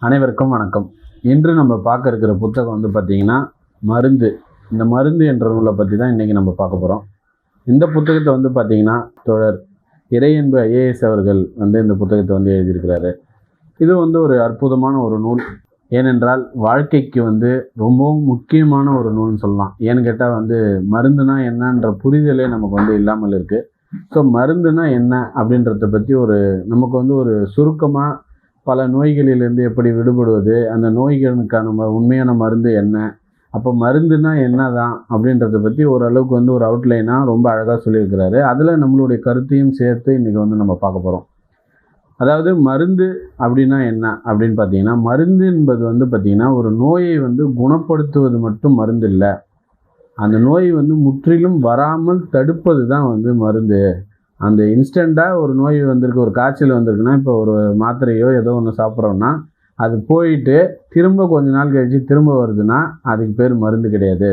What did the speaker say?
அனைவருக்கும் வணக்கம். இன்று நம்ம பார்க்க இருக்கிற புத்தகம் வந்து பார்த்திங்கன்னா மருந்து. இந்த மருந்து என்ற நூலை பற்றி தான் இன்றைக்கி நம்ம பார்க்க போகிறோம். இந்த புத்தகத்தை வந்து பார்த்திங்கன்னா தோழர் இறையன்பு ஐஏஎஸ் அவர்கள் வந்து இந்த புத்தகத்தை வந்து எழுதியிருக்கிறாரு. இது வந்து ஒரு அற்புதமான ஒரு நூல். ஏனென்றால் வாழ்க்கைக்கு வந்து ரொம்பவும் முக்கியமான ஒரு நூல்னு சொல்லலாம். ஏன்னு கேட்டால் வந்து மருந்துனா என்னன்ற புரிதலே நமக்கு வந்து இல்லாமல் இருக்குது. ஸோ மருந்துனா என்ன அப்படின்றத பற்றி நமக்கு வந்து ஒரு சுருக்கமாக பல நோய்களிலிருந்து எப்படி விடுபடுவது, அந்த நோய்களுக்கான உண்மையான மருந்து என்ன, அப்போ மருந்துனா என்னதான் அப்படின்றத பற்றி ஓரளவுக்கு வந்து ஒரு அவுட்லைனாக ரொம்ப அழகாக சொல்லியிருக்கிறாரு. அதில் நம்மளுடைய கருத்தையும் சேர்த்து இன்றைக்கி வந்து நம்ம பார்க்க போகிறோம். அதாவது மருந்து அப்படின்னா என்ன அப்படின்னு பார்த்தீங்கன்னா, மருந்து என்பது வந்து பார்த்திங்கன்னா ஒரு நோயை வந்து குணப்படுத்துவது மட்டும் மருந்து இல்லை. அந்த நோய் வந்து முற்றிலும் வராமல் தடுப்பது தான் வந்து மருந்து. அந்த இன்ஸ்டண்ட்டாக ஒரு நோய் வந்திருக்கு, ஒரு காய்ச்சல் வந்திருக்குன்னா, இப்போ ஒரு மாத்திரையோ ஏதோ ஒன்று சாப்பிட்றோன்னா அது போயிட்டு திரும்ப கொஞ்ச நாள் கழித்து திரும்ப வருதுன்னா அதுக்கு பேர் மருந்து கிடையாது.